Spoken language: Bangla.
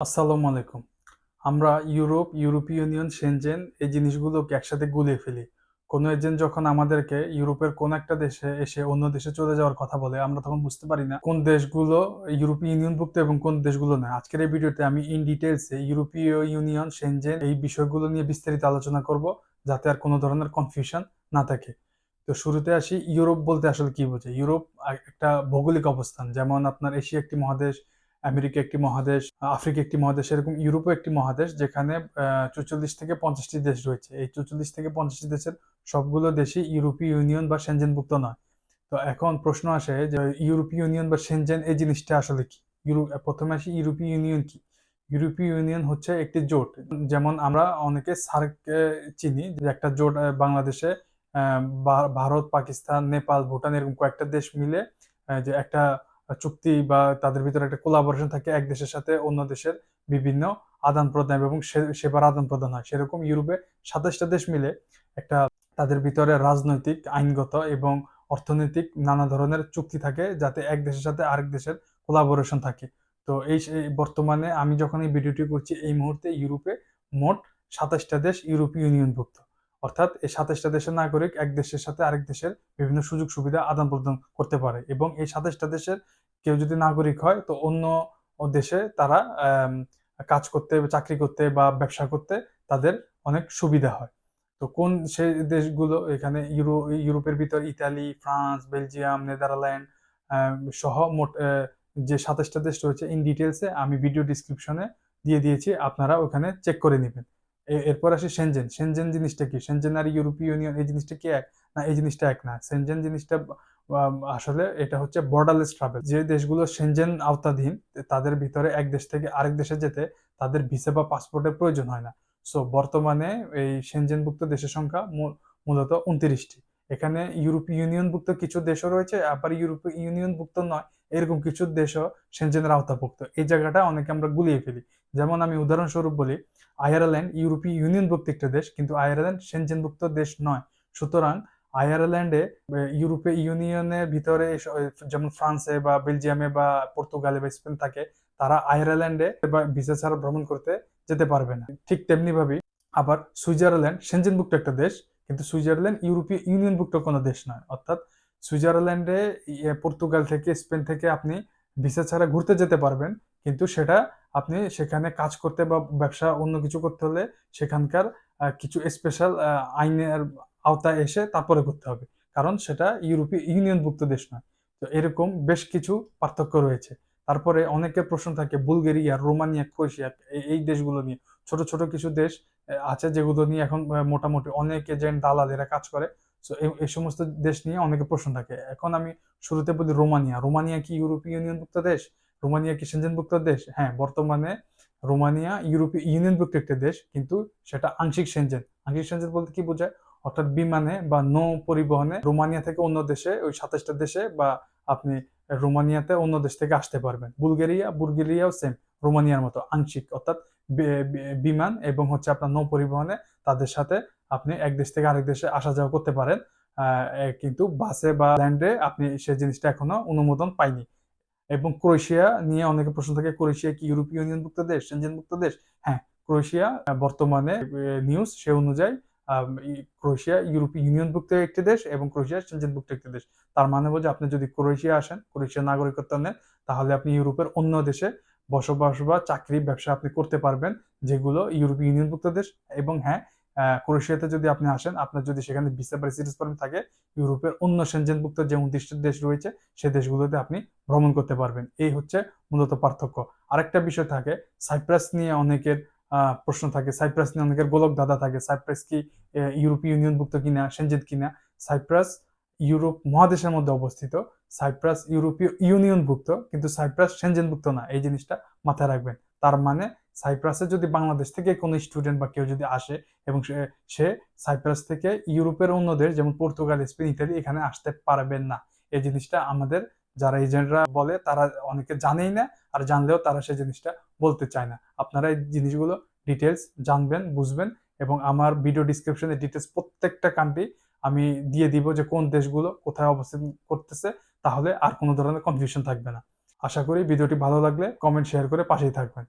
আসসালামু আলাইকুম। আমরা ইউরোপীয় ইউনিয়ন, সেনজেন এই জিনিসগুলোকে একসাথে গুলিয়ে ফেলি। কোনো এজেন্ট যখন আমাদেরকে ইউরোপের কোন একটা দেশে এসে অন্য দেশে চলে যাওয়ার কথা বলে, আমরা তখন বুঝতে পারি না কোন দেশগুলো ইউরোপীয় ইউনিয়নভুক্ত এবং কোন দেশগুলো না। আজকের এই ভিডিওতে আমি ইন ডিটেইলসে ইউরোপীয় ইউনিয়ন, সেনজেন এই বিষয়গুলো নিয়ে বিস্তারিত আলোচনা করব, যাতে আর কোনো ধরনের কনফিউশন না থাকে। তো শুরুতে আসি, ইউরোপ বলতে আসলে কি বোঝে? ইউরোপ একটা ভৌগোলিক অবস্থান, যেমন আপনার এশিয়া একটি মহাদেশ, আমেরিকা একটি মহাদেশ, আফ্রিকা একটি মহাদেশ, এরকম ইউরোপও একটি মহাদেশ, যেখানে ৪৪ থেকে ৫০টি দেশ রয়েছে। এই ৪৪ থেকে ৫০টি দেশের সবগুলো দেশই ইউরোপীয় ইউনিয়ন বা সেনজেনভুক্ত নয়। তো এখন প্রশ্ন আসে যে ইউরোপীয় ইউনিয়ন বা সেনজেন এই জিনিসটা আসলে কি? প্রথমে আসি, ইউরোপীয় ইউনিয়ন কি? ইউরোপীয় ইউনিয়ন হচ্ছে একটি জোট। যেমন আমরা অনেকে সার্ক চিনি, যে একটা জোট, বাংলাদেশে ভারত, পাকিস্তান, নেপাল, ভুটান এরকম কয়েকটা দেশ মিলে যে একটা চুক্তি বা তাদের ভিতরে একটা কোলাবোরেশন থাকে, এক দেশের সাথে অন্য দেশের বিভিন্ন আদান প্রদান এবং সেবার আদান প্রদান হয়। সেরকম ইউরোপে ২৭টা দেশ মিলে একটা তাদের ভিতরে রাজনৈতিক, আইনগত এবং অর্থনৈতিক নানা ধরনের চুক্তি থাকে, যাতে এক দেশের সাথে আরেক দেশের কোলাবোরেশন থাকে। তো বর্তমানে আমি যখন এই ভিডিওটি করছি, এই মুহূর্তে ইউরোপে মোট ২৭টা দেশ ইউরোপীয় ইউনিয়নভুক্ত। অর্থাৎ এই ২৭টা দেশের নাগরিক এক দেশের সাথে আরেক দেশের বিভিন্ন সুযোগ সুবিধা আদান প্রদান করতে পারে, এবং এই ২৭টা দেশের কেউ যদি নাগরিক হয়, তো অন্য দেশে তারা কাজ করতে, চাকরি করতে বা ব্যবসা করতে তাদের অনেক সুবিধা হয়। তো কোন সেই দেশগুলো? এখানে ইউরোপের ভিতর ইতালি, ফ্রান্স, বেলজিয়াম, নেদারল্যান্ড সহ মোট যে ২৭টা দেশ রয়েছে, ইন ডিটেলসে আমি ভিডিও ডিসক্রিপশনে দিয়ে দিয়েছি, আপনারা ওখানে চেক করে নেবেন। এরপর আসি সেনজেন। সেনজেন জিনিসটা কি? সেনজেন আর ইউরোপীয় ইউনিয়ন এই জিনিসটা কি এক? না, এই জিনিসটা এক না। সেনজেন জিনিসটা আসলে এটা হচ্ছে বর্ডারলেস ট্রাভেল। যে দেশগুলো সেনজেন আওতাধীন, তাদের ভিতরে এক দেশ থেকে আরেক দেশে যেতে তাদের ভিসা বা পাসপোর্টের প্রয়োজন হয় না। সো বর্তমানে এই সেনজেনভুক্ত দেশের সংখ্যা মূলত ২৯টি। এখানে ইউরোপীয় ইউনিয়নভুক্ত কিছু দেশও রয়েছে, আবার ইউরোপীয় ইউনিয়নভুক্ত নয় এরকম কিছু দেশও সেনজেনের আওতাভুক্ত। এই জায়গাটা অনেকে আমরা গুলিয়ে ফেলি। যেমন আমি উদাহরণস্বরূপ বলি, আয়ারল্যান্ড ইউরোপীয় ইউনিয়নভুক্ত একটা দেশ, কিন্তু আয়ারল্যান্ড সেনজেনভুক্ত দেশ নয়। সুতরাং আয়ারল্যান্ডে ইউরোপীয় ইউনিয়নের ভিতরে যেমন ফ্রান্সে বা বেলজিয়ামে বা পর্তুগালে বা স্পেন থাকে, তারা আয়ারল্যান্ডে বা ভিসা ছাড়া ভ্রমণ করতে যেতে পারবে না। ঠিক তেমনি ভাবেই আবার সুইজারল্যান্ড সেনজেনভুক্ত একটা দেশ, কিন্তু সুইজারল্যান্ড ইউরোপীয় ইউনিয়নভুক্ত কোনো দেশ নয়। অর্থাৎ সুইজারল্যান্ডে পর্তুগাল থেকে, স্পেন থেকে আপনি ভিসা ছাড়া ঘুরতে যেতে পারবেন, কিন্তু সেটা আপনি সেখানে কাজ করতে বা ব্যবসা অন্য কিছু করতে হলে সেখানকার কিছু স্পেশাল আইনের আওতায় এসে তারপরে করতে হবে, কারণ সেটা ইউরোপীয় ইউনিয়নভুক্ত দেশ নয়। তো এরকম বেশ কিছু পার্থক্য রয়েছে। তারপরে অনেকের প্রশ্ন থাকে বুলগেরিয়া, রোমানিয়া, ক্রোয়েশিয়া এই দেশগুলো নিয়ে। ছোট ছোট কিছু দেশ আছে যেগুলো নিয়ে এখন মোটামুটি অনেক এজেন্ট, দালাল এরা কাজ করে। সো এই সমস্ত দেশ নিয়ে অনেকের প্রশ্ন থাকে। এখন আমি শুরুতে বলি রোমানিয়া। রোমানিয়া কি ইউরোপীয় ইউনিয়নভুক্ত দেশ? রোমানিয়া কি সেনজেনভুক্ত দেশ? হ্যাঁ, বর্তমানে রোমানিয়া ইউরোপীয় ইউনিয়নভুক্ত একটা দেশ, কিন্তু সেটা আংশিক সেনজেন। আংশিক সেনজেন বলতে কি বোঝায়? অর্থাৎ বিমানে বা নৌ পরিবহনে রোমানিয়া থেকে অন্য দেশে, ওই ২৭টা দেশে, বা আপনি রোমানিয়াতে অন্য দেশ থেকে আসতে পারবেন। বুলগেরিয়াও সেম, রোমানিয়ার মতো আংশিক। অর্থাৎ বিমান এবং হচ্ছে আপনার নৌ পরিবহনে তাদের সাথে আপনি এক দেশ থেকে আরেক দেশে আসা যাওয়া করতে পারেন। কিন্তু বাসে বা ল্যান্ডে আপনি সেই জিনিসটা এখনো অনুমোদন পাইনি। এবং ক্রোয়েশিয়া নিয়ে অনেকের প্রশ্ন থাকে, ক্রোয়েশিয়া কি ইউরোপীয় ইউনিয়নভুক্ত দেশ, সেনজেনভুক্ত দেশ? হ্যাঁ, ক্রোয়েশিয়া বর্তমানে নিউজ সে অনুযায়ী ক্রোয়েশিয়া ইউরোপীয় ইউনিয়নভুক্ত একটি দেশ এবং ক্রোয়েশিয়া সেনজেনভুক্ত একটি দেশ। তার মানে বোঝে, আপনি যদি ক্রোয়েশিয়া আসেন, ক্রোয়েশিয়ার নাগরিকত্ব নেন, তাহলে আপনি ইউরোপের অন্য দেশে বসবাস বা চাকরি ব্যবসা আপনি করতে পারবেন, যেগুলো ইউরোপীয় ইউনিয়নভুক্ত দেশ। এবং হ্যাঁ, ক্রোয়েশিয়াতে যদি আপনি আসেন, আপনার যদি সেখানে ভিসা বা রেসিডেন্স পারমিট থাকে, ইউরোপের অন্য সেনজেনভুক্ত যে ২৯টি দেশ রয়েছে, সে দেশগুলোতে আপনি ভ্রমণ করতে পারবেন। এই হচ্ছে মূলত পার্থক্য। আরেকটা বিষয় থাকে, সাইপ্রাস নিয়ে অনেকের প্রশ্ন থাকে। সাইপ্রাস নিয়ে অনেকের গোলক ধাঁধা থাকে। সাইপ্রাস কি ইউরোপীয় ইউনিয়নভুক্ত কিনা, সেনজেন কিনা? সাইপ্রাস ইউরোপ মহাদেশের মধ্যে অবস্থিত। সাইপ্রাস ইউরোপীয় ইউনিয়নভুক্ত, কিন্তু সাইপ্রাস সেনজেনভুক্ত না। এই জিনিসটা মাথায় রাখবেন। তার মানে সাইপ্রাসে যদি বাংলাদেশ থেকে কোনো স্টুডেন্ট বা কেউ যদি আসে এবং সে সাইপ্রাস থেকে ইউরোপের অন্য দেশ যেমন পর্তুগাল, স্পেন, ইতালি এখানে আসতে পারবেন না। এই জিনিসটা আমাদের যারা এজেন্টরা বলে তারা অনেকে জানেই না, আর জানলেও তারা সেই জিনিসটা বলতে চায় না। আপনারা এই জিনিসগুলো ডিটেলস জানবেন, বুঝবেন, এবং আমার ভিডিও ডিসক্রিপশনে ডিটেলস প্রত্যেকটা কান্ট্রি আমি দিয়ে দিব, যে কোন দেশগুলো কোথায় অবস্থান করতেছে, তাহলে আর কোনো ধরনের কনফিউশন থাকবে না। আশা করি ভিডিওটি ভালো লাগলে কমেন্ট শেয়ার করে পাশেই থাকবেন।